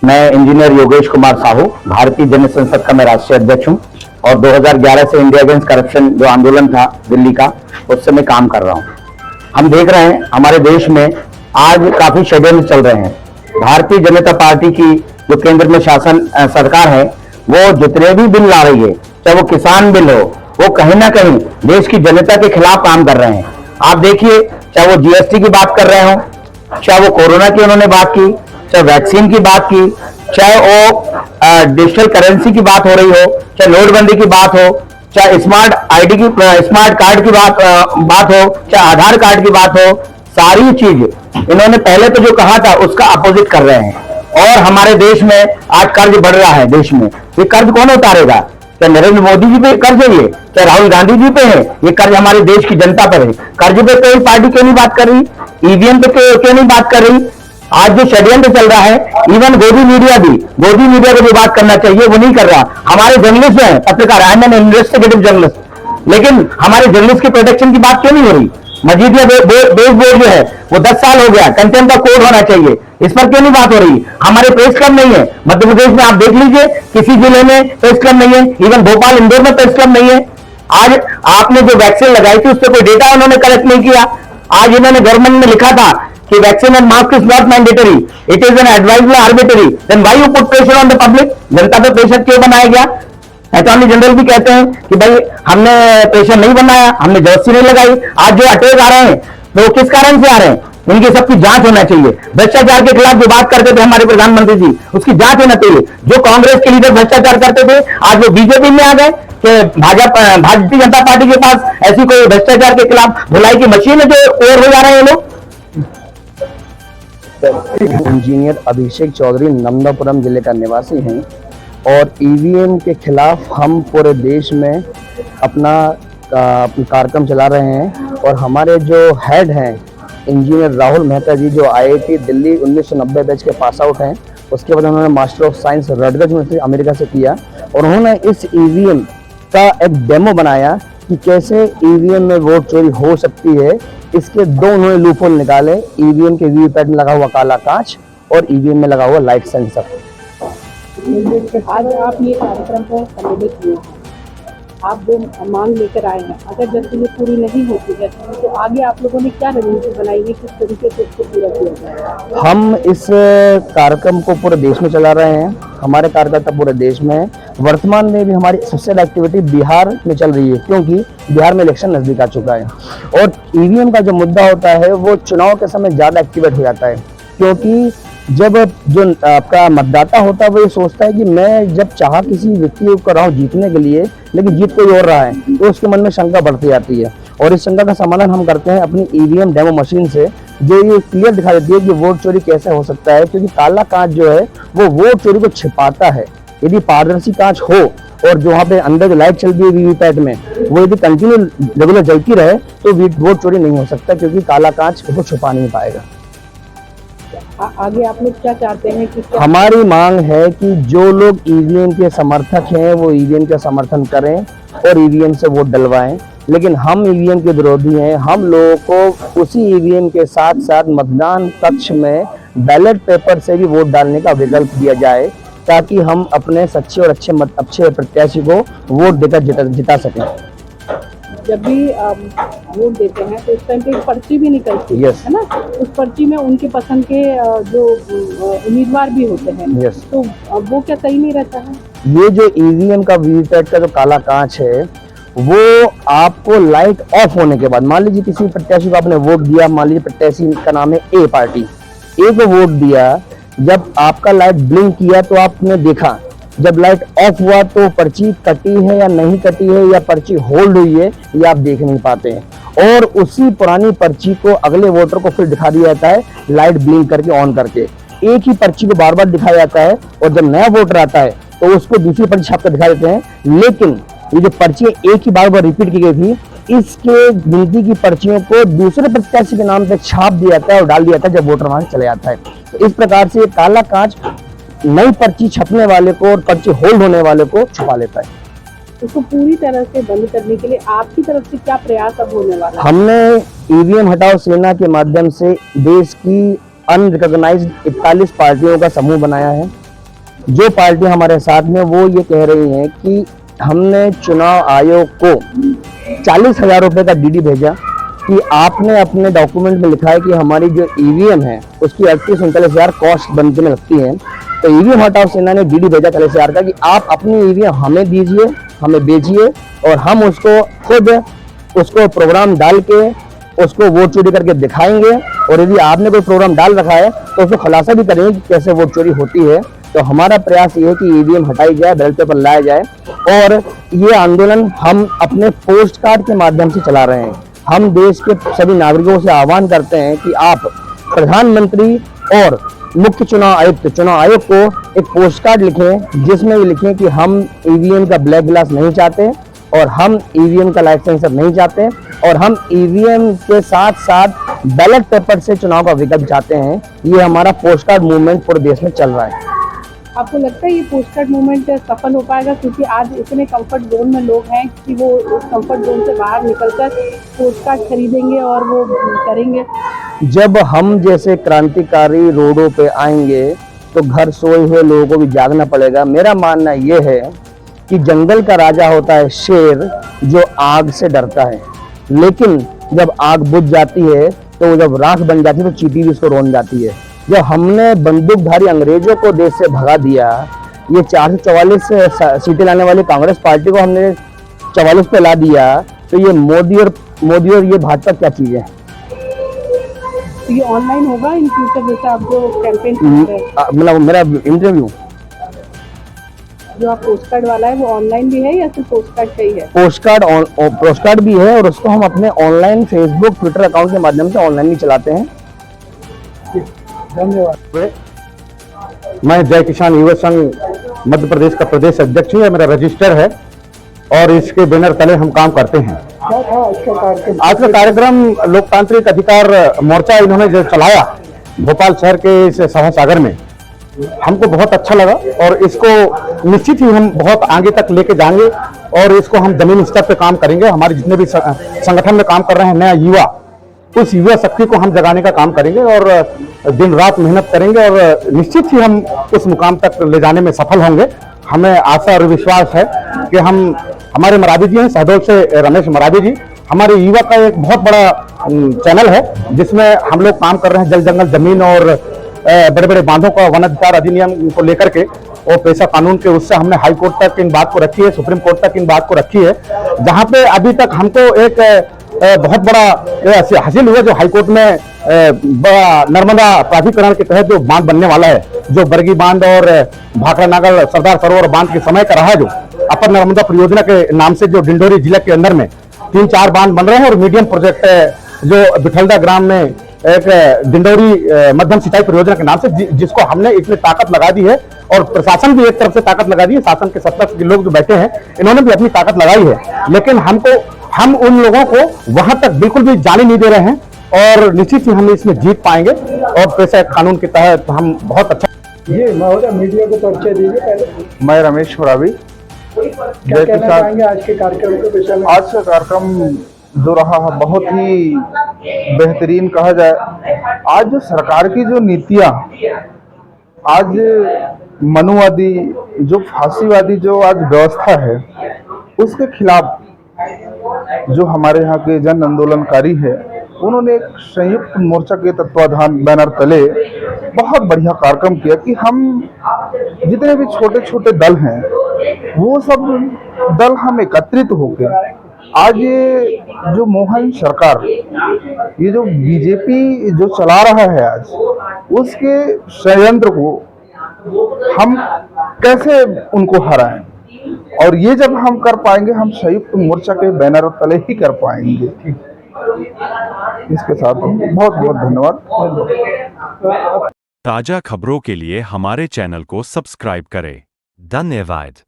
मैं इंजीनियर योगेश कुमार साहू भारतीय जन संसद का मैं राष्ट्रीय अध्यक्ष हूं और 2011 से इंडिया अगेंस्ट करप्शन जो आंदोलन था दिल्ली का, उससे मैं काम कर रहा हूं। हम देख रहे हैं हमारे देश में आज काफी षड्यंत्र चल रहे हैं। भारतीय जनता पार्टी की जो केंद्र में शासन सरकार है, वो जितने भी बिल ला रही है, चाहे वो किसान बिल हो, वो कहीं ना कहीं देश की जनता के खिलाफ काम कर रहे हैं। आप देखिए, चाहे वो जीएसटी की बात कर रहे हो, चाहे वो कोरोना की उन्होंने बात की, चाहे वैक्सीन की बात की, चाहे वो डिजिटल करेंसी की बात हो रही हो, चाहे नोटबंदी की बात हो, चाहे स्मार्ट कार्ड की बात हो, चाहे आधार कार्ड की बात हो, सारी चीज इन्होंने पहले तो जो कहा था उसका अपोजिट कर रहे हैं। और हमारे देश में आज कर्ज बढ़ रहा है। देश में ये कर्ज कौन उतारेगा? क्या नरेंद्र मोदी जी पे कर्ज है ये? क्या राहुल गांधी जी पे है ये कर्ज? हमारे देश की जनता पर है। कर्ज पे कोई पार्टी क्यों नहीं बात कर रही? ईवीएम पे क्यों नहीं बात कर रही? आज जो षड्यंत्र चल रहा है, इवन गोदी मीडिया को जो बात करना चाहिए वो नहीं कर रहा। हमारे जर्नलिस्ट हैं, पत्रकार, I am an investigative journalist, लेकिन हमारे जर्नलिस्ट की प्रोटेक्शन की बात क्यों नहीं हो रही? मजीदिया बेस बोर्ड जो है वो 10 साल हो गया, कंटेम्प्ट का कोड होना चाहिए, इस पर क्यों नहीं बात हो रही? हमारे प्रेस क्लब नहीं है। मध्य प्रदेश में आप देख लीजिए, किसी जिले में प्रेस क्लब नहीं है, इवन भोपाल इंदौर में प्रेस क्लब नहीं है। आज आपने जो वैक्सीन लगाई थी उस पर कोई डेटा उन्होंने कलेक्ट नहीं किया। आज इन्होंने गवर्नमेंट में लिखा था कि vaccine and mask is not mandatory, it is an advisory arbitrary, then why you put pressure on the public? जनता पे प्रेशर क्यों बनाया गया? अटॉर्नी जनरल भी कहते हैं कि भाई हमने प्रेशर नहीं बनाया, हमने जबरदस्ती नहीं लगाई। आज जो अटैक आ रहे हैं तो वो किस कारण से आ रहे हैं? इनकी सबकी जांच होना चाहिए। भ्रष्टाचार के खिलाफ जो बात करते थे हमारे प्रधानमंत्री जी, उसकी जांच होना चाहिए। जो कांग्रेस के लीडर भ्रष्टाचार करते थे, आज वो बीजेपी में आ गए कि भारतीय जनता पार्टी के पास ऐसी कोई भ्रष्टाचार के खिलाफ धुलाई की मशीन है जो ओर हो जा रहे हैं लोग। इंजीनियर अभिषेक चौधरी नंदापुरम जिले का निवासी हैं और ईवीएम के खिलाफ हम पूरे देश में अपना कार्यक्रम चला रहे हैं। और हमारे जो हेड हैं इंजीनियर राहुल मेहता जी, जो आईआईटी दिल्ली 1990 बैच के पास आउट हैं, उसके बाद उन्होंने master of science Rutgers university America से किया और उन्होंने इस ईवीएम का एक डेमो बनाया कि कैसे ईवीएम में वोट चोरी हो सकती है। इसके दो उन्होंने लूपहोल निकाले, ईवीएम के वीवीपैट में लगा हुआ काला कांच और ईवीएम में लगा हुआ लाइट सेंसर। आज आप ये कार्यक्रम को संबोधित किए हैं, आप जो मांग लेकर आए हैं, अगर जल्दी में पूरी नहीं होती है तो आगे आप लोगों ने क्या रणनीति बनाई है, किस तरीके से इसको पूरा किया जाए? हम इस कार्यक्रम को पूरे देश में चला रहे हैं, हमारे कार्यकर्ता पूरे देश में हैं। वर्तमान में भी हमारी सबसे ज़्यादा एक्टिविटी बिहार में चल रही है, क्योंकि बिहार में इलेक्शन नज़दीक आ चुका है और ईवीएम का जो मुद्दा होता है वो चुनाव के समय ज़्यादा एक्टिवेट हो जाता है। क्योंकि जब जो आपका मतदाता होता है वो ये सोचता है कि मैं जब चाह किसी व्यक्ति को कर रहा हूँ जीतने के लिए, लेकिन जीत कोई और रहा है, तो उसके मन में शंका बढ़ती जाती है। और इस शंका का समाधान हम करते हैं अपनी ईवीएम डेमो मशीन से, जो ये क्लियर दिखा देती है कि वोट चोरी कैसे हो सकता है। क्योंकि काला कांच जो है वो वोट चोरी को छिपाता है। यदि पारदर्शी कांच हो और जो वहाँ पे अंदर जो लाइट चलती है वीवीपैट में, वो यदि कंटिन्यू रेगुलर जलती रहे तो वोट चोरी नहीं हो सकता, क्योंकि काला कांच उसको छुपा नहीं पाएगा। आगे आप लोग क्या चाहते हैं कि हमारी मांग है कि जो लोग ईवीएम के समर्थक हैं वो ईवीएम का समर्थन करें और ईवीएम से वोट डलवाएं, लेकिन हम ईवीएम के विरोधी हैं। हम लोगों को उसी ईवीएम के साथ साथ मतदान कक्ष में बैलेट पेपर से भी वोट डालने का विकल्प दिया जाए, ताकि हम अपने सच्चे और अच्छे प्रत्याशी को वोट देकर जिता सकें। जब भी वोट देते हैं तो उस टाइम पे एक पर्ची भी निकलती है ना, उस पर्ची में उनके पसंद के जो उम्मीदवार भी होते हैं, तो वो क्या सही नहीं रहता है? ये जो ईवीएम का वीवीपैट का जो काला कांच है वो आपको लाइट ऑफ होने के बाद, मान लीजिए किसी प्रत्याशी को आपने वोट दिया, मान लीजिए प्रत्याशी का नाम है ए पार्टी, ए को वोट दिया, जब आपका लाइट ब्लिंक किया तो आपने देखा, जब लाइट ऑफ हुआ तो पर्ची कटी है या नहीं कटी है या पर्ची होल्ड हुई है ये आप देख नहीं पाते हैं। और उसी पुरानी पर्ची को अगले वोटर को फिर दिखा दिया जाता है लाइट ब्लिंक करके ऑन करके। एक ही पर्ची को बार बार दिखाया जाता है और जब नया वोटर आता है तो उसको दूसरी पर्ची छाप कर दिखा देते हैं। लेकिन ये जो पर्ची एक ही बार रिपीट की गई थी, इसके गिनती की पर्चियों को दूसरे प्रत्याशी के नाम पे छाप दिया जाता है और डाल दिया जाता है जब वोटर वहां से चले जाता है। तो इस प्रकार से काला कांच नई पर्ची छपने वाले को और पर्ची होल्ड होने वाले को छुपा लेता है। इसको पूरी तरह से बंद करने के लिए आपकी तरफ से क्या प्रयास अब होने वाला है? हमने ईवीएम हटाओ सेना के माध्यम से देश की अनरिकॉग्नाइज्ड 41 पार्टियों का समूह बनाया है जो पार्टी हमारे साथ में वो ये कह रही है कि हमने चुनाव आयोग को 40,000 रुपए का डीडी भेजा कि आपने अपने डॉक्यूमेंट में लिखा है कि हमारी जो ईवीएम है उसकी 38-39,000 कॉस्ट बनने में लगती है। तो ईवीएम हटाओ सेना ने डीडी भेजा 40,000 का कि आप अपनी ईवीएम हमें दीजिए, हमें बेचिए और हम उसको खुद उसको प्रोग्राम डाल के उसको वोट चोरी करके दिखाएंगे, और यदि आपने कोई प्रोग्राम डाल रखा है तो उसको खुलासा भी करेंगे कि कैसे वोट चोरी होती है। तो हमारा प्रयास ये है कि ईवीएम हटाई जाए, बैलेट पेपर लाया जाए, और ये आंदोलन हम अपने पोस्ट कार्ड के माध्यम से चला रहे हैं। हम देश के सभी नागरिकों से आह्वान करते हैं कि आप प्रधानमंत्री और मुख्य चुनाव आयोग को एक पोस्ट कार्ड लिखें जिसमें ये लिखें कि हम ईवीएम का ब्लैक ग्लास नहीं चाहते और हम ईवीएम का लाइट सेंसर नहीं चाहते और हम ईवीएम के साथ साथ बैलेट पेपर से चुनाव का विकल्प चाहते हैं। ये हमारा पोस्ट कार्ड मूवमेंट पूरे देश में चल रहा है। आपको लगता है ये पोस्ट कार्ड मूवमेंट सफल हो पाएगा, क्योंकि आज इतने कंफर्ट जोन में लोग हैं कि वो उस कंफर्ट जोन से बाहर निकलकर पोस्ट कार्ड खरीदेंगे और वो करेंगे? जब हम जैसे क्रांतिकारी रोडों पे आएंगे तो घर सोए हुए लोगों को भी जागना पड़ेगा। मेरा मानना ये है कि जंगल का राजा होता है शेर जो आग से डरता है, लेकिन जब आग बुझ जाती है तो जब राख बन जाती है तो चींटी भी उसको रोन जाती है। जब हमने बंदूकधारी अंग्रेजों को देश से भगा दिया, ये 444 सीटें लाने वाली कांग्रेस पार्टी को हमने 44 पे ला दिया, तो ये मोदी और ये भाजपा क्या चीज है? तो ये ऑनलाइन होगा इन फ्यूचर, जैसे आप जो कैंपेन कर रहे हैं? मतलब मेरा इंटरव्यू जो आप पोस्ट कार्ड वाला है वो ऑनलाइन भी है या सिर्फ पोस्ट कार्ड का ही है? पोस्ट कार्ड भी है और उसको हम अपने ऑनलाइन फेसबुक ट्विटर अकाउंट के माध्यम से ऑनलाइन भी चलाते हैं। धन्यवाद। मैं जय किसान युवा संघ मध्य प्रदेश का प्रदेश अध्यक्ष हूँ, मेरा रजिस्टर है और इसके बैनर तले हम काम करते हैं। आज का कार्यक्रम लोकतांत्रिक अधिकार मोर्चा इन्होंने जो चलाया भोपाल शहर के इस सभा सागर में, हमको बहुत अच्छा लगा और इसको निश्चित ही हम बहुत आगे तक लेके जाएंगे और इसको हम जमीन स्तर पे काम करेंगे। हमारे जितने भी संगठन में काम कर रहे हैं नया युवा, उस युवा शक्ति को हम जगाने का काम करेंगे और दिन रात मेहनत करेंगे और निश्चित ही हम उस मुकाम तक ले जाने में सफल होंगे। हमें आशा और विश्वास है कि हमारे मरावी जी हैं, शहडोल से रमेश मरावी जी, हमारे युवा का एक बहुत बड़ा चैनल है जिसमें हम लोग काम कर रहे हैं जल जंगल जमीन और बड़े बड़े बांधों का वन अधिकार अधिनियम को लेकर के और पेशा कानून के, उससे हमने हाई कोर्ट तक इन बात को रखी है, सुप्रीम कोर्ट तक इन बात को रखी है, जहां पे अभी तक हमको एक बहुत बड़ा हासिल हुआ जो हाईकोर्ट में बड़ा नर्मदा प्राधिकरण के तहत जो बांध बनने वाला है, जो बरगी बांध और भाखड़ा नागल सरदार सरोवर बांध के समय का रहा है, जो अपर नर्मदा परियोजना के नाम से जो डिंडोरी जिले के अंदर में 3-4 बांध बन रहे हैं और मीडियम प्रोजेक्ट जो बिठलदा ग्राम में एक डिंडोरी मध्यम सिंचाई परियोजना के नाम से, जिसको हमने इसमें ताकत लगा दी है और प्रशासन भी एक तरफ से ताकत लगा दी है, शासन के सत्ता के लोग जो बैठे हैं इन्होंने भी अपनी ताकत लगाई है, लेकिन हम उन लोगों को वहां तक बिल्कुल भी जाने नहीं दे रहे हैं और निश्चित ही हम इसमें जीत पाएंगे और पेशा कानून के तहत हम बहुत अच्छा। ये महोदय मीडिया को परिचय दीजिए पहले। मैं रमेश मरावी। क्या कहना चाहेंगे आज के कार्यक्रम के विषय में? आज का कार्यक्रम जो रहा है बहुत ही बेहतरीन कहा जाए। आज जो सरकार की जो नीतियां, आज मनुवादी जो फांसीवादी जो आज व्यवस्था है उसके खिलाफ जो हमारे यहाँ के जन आंदोलनकारी है उन्होंने एक संयुक्त मोर्चा के तत्वाधान बैनर तले बहुत बढ़िया कार्यक्रम किया कि हम जितने भी छोटे छोटे दल हैं वो सब दल हम एकत्रित होकर आज ये जो मोहन सरकार, ये जो बीजेपी जो चला रहा है आज, उसके षड्यंत्र को हम कैसे उनको हराएं, और ये जब हम कर पाएंगे हम संयुक्त मोर्चा के बैनर तले ही कर पाएंगे। इसके साथ बहुत बहुत धन्यवाद। ताजा खबरों के लिए हमारे चैनल को सब्सक्राइब करें। धन्यवाद।